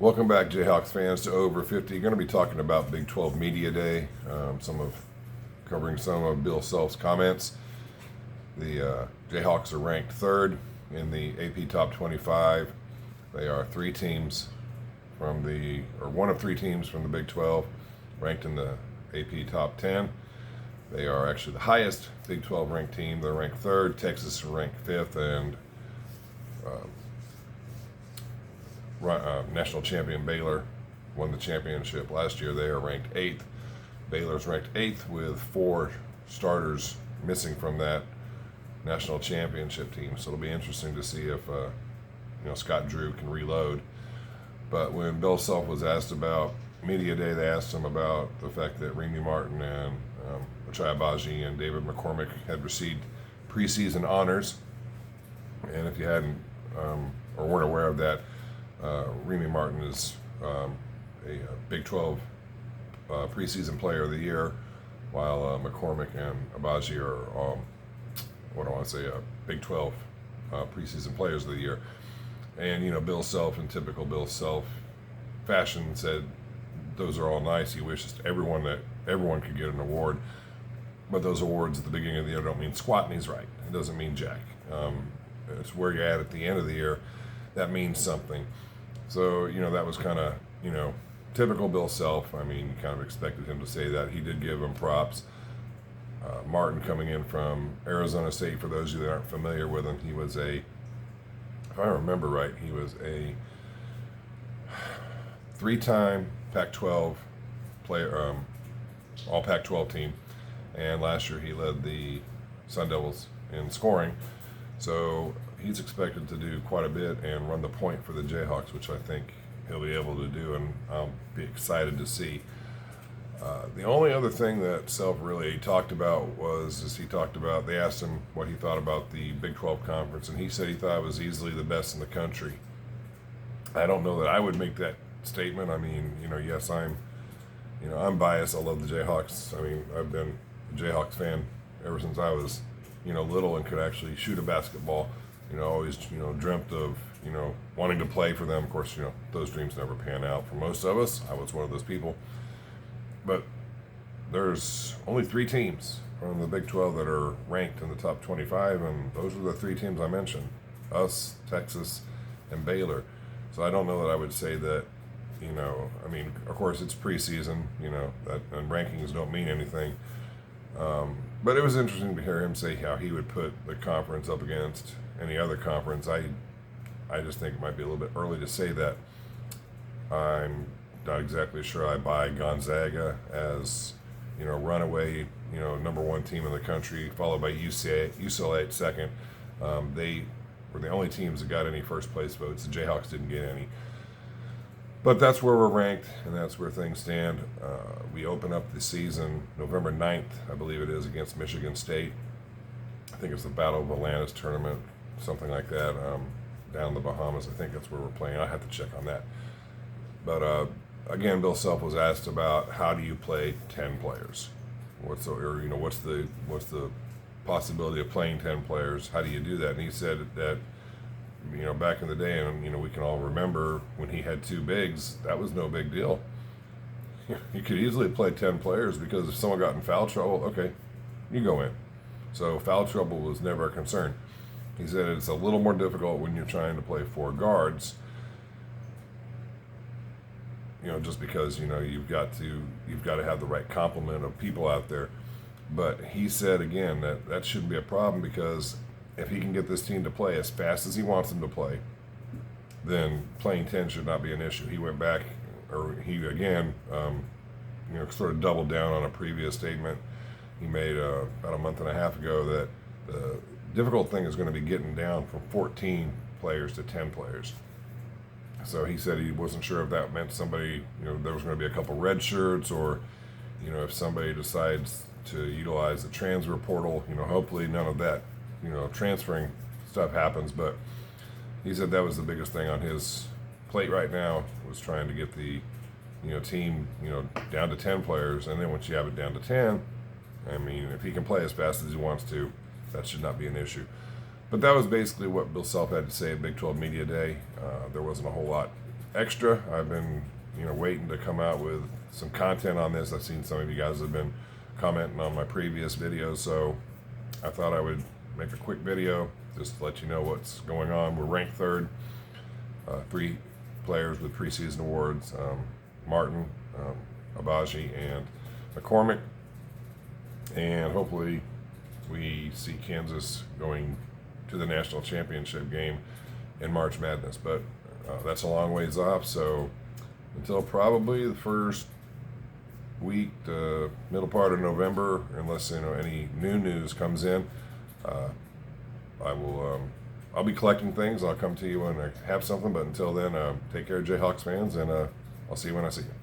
Welcome back, Jayhawks fans, to Over 50. Going to be talking about Big 12 Media Day, covering some of Bill Self's comments. The Jayhawks are ranked third in the AP Top 25. They are one of three teams from the Big 12 ranked in the AP Top 10. They are actually the highest Big 12 ranked team. They're ranked third. Texas is ranked fifth, and national champion Baylor won the championship last year. They are ranked eighth. Baylor's ranked eighth with four starters missing from that national championship team. So it'll be interesting to see if Scott Drew can reload. But when Bill Self was asked about Media Day, they asked him about the fact that Remy Martin and Ochai Agbaji and David McCormick had received preseason honors. And if you hadn't or weren't aware of that, Remy Martin is a Big 12 preseason player of the year, while McCormick and Agbaji are, Big 12 preseason players of the year. And, Bill Self, in typical Bill Self fashion, said those are all nice. He wishes everyone could get an award. But those awards at the beginning of the year don't mean squat, and he's right. It doesn't mean jack. It's where you're at the end of the year. That means something. So, that was kind of, typical Bill Self. I mean, you kind of expected him to say that. He did give him props. Martin, coming in from Arizona State, for those of you that aren't familiar with him, he was if I remember right, he was a three-time Pac-12 player, all Pac-12 team. And last year he led the Sun Devils in scoring. So he's expected to do quite a bit and run the point for the Jayhawks, which I think he'll be able to do, and I'll be excited to see. The only other thing that Self really talked about they asked him what he thought about the Big 12 conference, and he said he thought it was easily the best in the country. I don't know that I would make that statement. I mean, yes, I'm biased. I love the Jayhawks. I mean, I've been a Jayhawks fan ever since I was, little and could actually shoot a basketball. Always, dreamt of, wanting to play for them. Of course, those dreams never pan out for most of us. I was one of those people. But there's only three teams from the Big 12 that are ranked in the top 25, and those are the three teams I mentioned: us, Texas, and Baylor. So I don't know that I would say that, of course it's preseason, and rankings don't mean anything. But it was interesting to hear him say how he would put the conference up against any other conference. I just think it might be a little bit early to say that. I'm not exactly sure I buy Gonzaga as, runaway, number one team in the country, followed by UCLA at second. They were the only teams that got any first place votes. The Jayhawks didn't get any. But that's where we're ranked, and that's where things stand. We open up the season November 9th, I believe it is, against Michigan State. I think it's the Battle of Atlantis tournament, something like that, down in the Bahamas. I think that's where we're playing. I have to check on that. But again, Bill Self was asked about how do you play 10 players? What's the possibility of playing 10 players? How do you do that? And he said that, back in the day, and we can all remember when he had two bigs, that was no big deal. You could easily play 10 players because if someone got in foul trouble, okay, you go in. So foul trouble was never a concern. He said it's a little more difficult when you're trying to play four guards. Just because you've got to have the right complement of people out there. But he said again that shouldn't be a problem, because if he can get this team to play as fast as he wants them to play, then playing 10 should not be an issue. He went back, or he again, sort of doubled down on a previous statement he made about a month and a half ago, that the difficult thing is going to be getting down from 14 players to 10 players. So he said he wasn't sure if that meant somebody, there was going to be a couple red shirts, or, if somebody decides to utilize the transfer portal, hopefully none of that, transferring stuff happens. But he said that was the biggest thing on his plate right now, was trying to get the, team, down to 10 players. And then once you have it down to 10, I mean, if he can play as fast as he wants to, that should not be an issue. But that was basically what Bill Self had to say at Big 12 Media Day. There wasn't a whole lot extra. I've been, waiting to come out with some content on this. I've seen some of you guys have been commenting on my previous videos, so I thought I would make a quick video just to let you know what's going on. We're ranked third. 3 players with preseason awards: Martin, Abaji, and McCormick. And hopefully we see Kansas going to the national championship game in March Madness. But that's a long ways off, so until probably the first week to middle part of November, unless any new news comes in, I'll be collecting things. I'll come to you when I have something, but until then, take care, Jayhawks fans, and I'll see you when I see you.